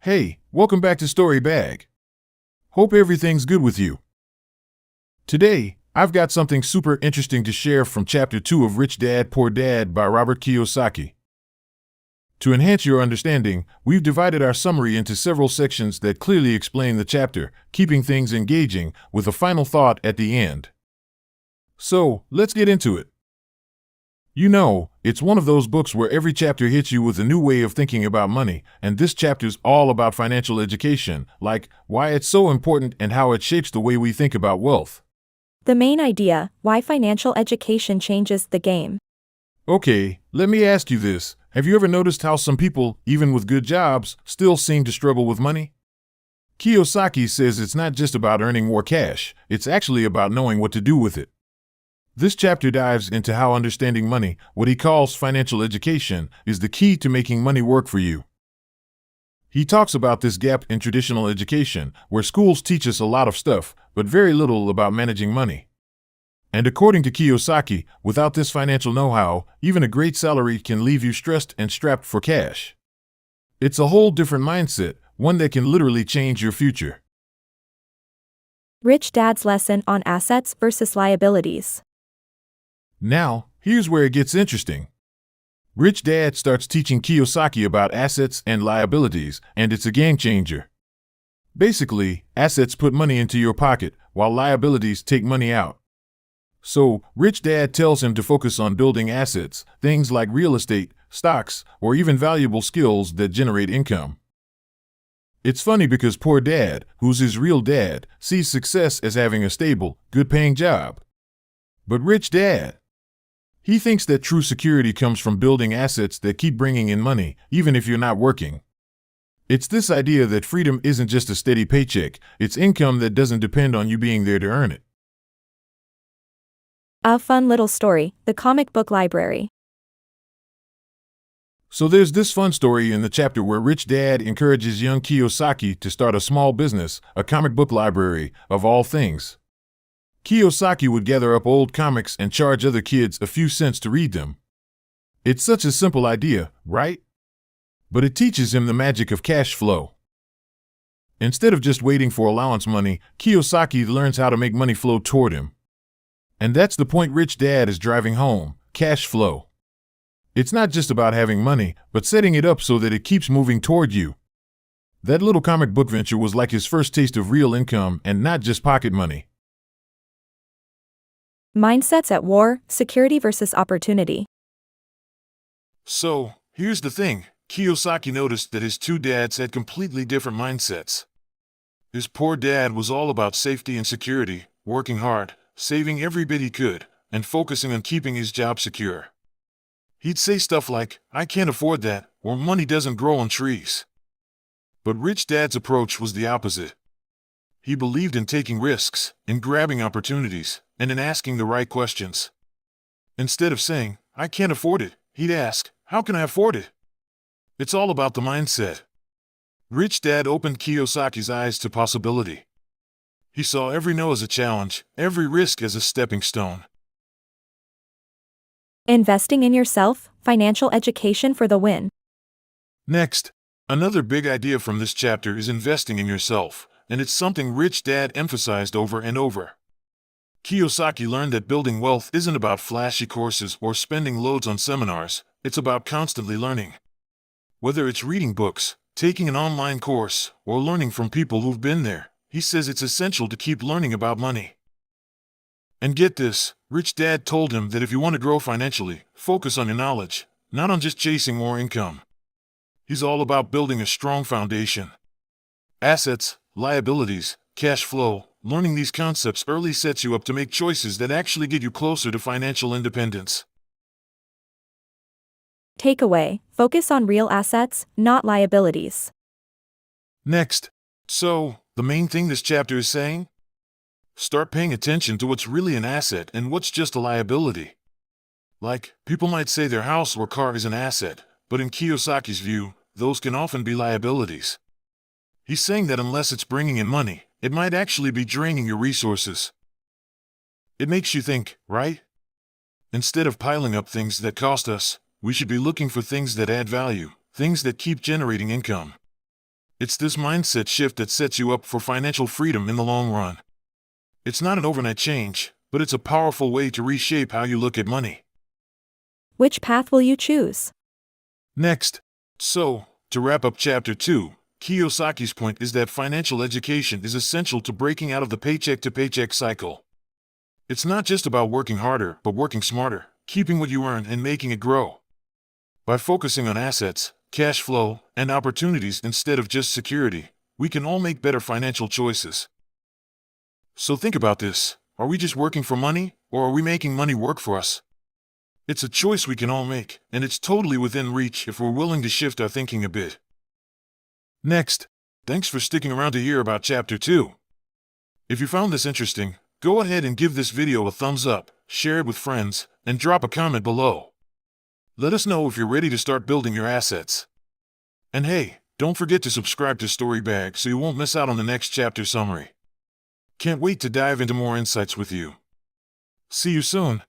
Hey, welcome back to Story Bag. Hope everything's good with you. Today, I've got something super interesting to share from Chapter 2 of Rich Dad, Poor Dad by Robert Kiyosaki. To enhance your understanding, we've divided our summary into several sections that clearly explain the chapter, keeping things engaging, with a final thought at the end. So, let's get into it. You know, it's one of those books where every chapter hits you with a new way of thinking about money, and this chapter's all about financial education, like why it's so important and how it shapes the way we think about wealth. The main idea, why financial education changes the game. Okay, let me ask you this. Have you ever noticed how some people, even with good jobs, still seem to struggle with money? Kiyosaki says it's not just about earning more cash, it's actually about knowing what to do with it. This chapter dives into how understanding money, what he calls financial education, is the key to making money work for you. He talks about this gap in traditional education, where schools teach us a lot of stuff, but very little about managing money. And according to Kiyosaki, without this financial know-how, even a great salary can leave you stressed and strapped for cash. It's a whole different mindset, one that can literally change your future. Rich Dad's lesson on assets versus liabilities. Now, here's where it gets interesting. Rich Dad starts teaching Kiyosaki about assets and liabilities, and it's a game changer. Basically, assets put money into your pocket, while liabilities take money out. So, Rich Dad tells him to focus on building assets, things like real estate, stocks, or even valuable skills that generate income. It's funny because Poor Dad, who's his real dad, sees success as having a stable, good-paying job. But Rich Dad, he thinks that true security comes from building assets that keep bringing in money, even if you're not working. It's this idea that freedom isn't just a steady paycheck, it's income that doesn't depend on you being there to earn it. A fun little story, the comic book library. So there's this fun story in the chapter where Rich Dad encourages young Kiyosaki to start a small business, a comic book library, of all things. Kiyosaki would gather up old comics and charge other kids a few cents to read them. It's such a simple idea, right? But it teaches him the magic of cash flow. Instead of just waiting for allowance money, Kiyosaki learns how to make money flow toward him. And that's the point Rich Dad is driving home, cash flow. It's not just about having money, but setting it up so that it keeps moving toward you. That little comic book venture was like his first taste of real income and not just pocket money. Mindsets at war, security versus opportunity. So, here's the thing. Kiyosaki noticed that his two dads had completely different mindsets. His poor dad was all about safety and security, working hard, saving every bit he could, and focusing on keeping his job secure. He'd say stuff like, "I can't afford that," or "money doesn't grow on trees." But Rich Dad's approach was the opposite. He believed in taking risks, in grabbing opportunities, and in asking the right questions. Instead of saying, "I can't afford it," he'd ask, "How can I afford it?" It's all about the mindset. Rich Dad opened Kiyosaki's eyes to possibility. He saw every no as a challenge, every risk as a stepping stone. Investing in yourself, financial education for the win. Next, another big idea from this chapter is investing in yourself, and it's something Rich Dad emphasized over and over. Kiyosaki learned that building wealth isn't about flashy courses or spending loads on seminars, it's about constantly learning. Whether it's reading books, taking an online course, or learning from people who've been there, he says it's essential to keep learning about money. And get this, Rich Dad told him that if you want to grow financially, focus on your knowledge, not on just chasing more income. He's all about building a strong foundation. Assets, liabilities, cash flow, learning these concepts early sets you up to make choices that actually get you closer to financial independence. Takeaway, focus on real assets, not liabilities. Next, so, the main thing this chapter is saying? Start paying attention to what's really an asset and what's just a liability. Like, people might say their house or car is an asset, but in Kiyosaki's view, those can often be liabilities. He's saying that unless it's bringing in money, it might actually be draining your resources. It makes you think, right? Instead of piling up things that cost us, we should be looking for things that add value, things that keep generating income. It's this mindset shift that sets you up for financial freedom in the long run. It's not an overnight change, but it's a powerful way to reshape how you look at money. Which path will you choose? Next, to wrap up Chapter 2, Kiyosaki's point is that financial education is essential to breaking out of the paycheck-to-paycheck cycle. It's not just about working harder, but working smarter, keeping what you earn and making it grow. By focusing on assets, cash flow, and opportunities instead of just security, we can all make better financial choices. So think about this. Are we just working for money, or are we making money work for us? It's a choice we can all make, and it's totally within reach if we're willing to shift our thinking a bit. Next, thanks for sticking around to hear about Chapter 2. If you found this interesting, go ahead and give this video a thumbs up, share it with friends, and drop a comment below. Let us know if you're ready to start building your assets. And hey, don't forget to subscribe to Storybag so you won't miss out on the next chapter summary. Can't wait to dive into more insights with you. See you soon.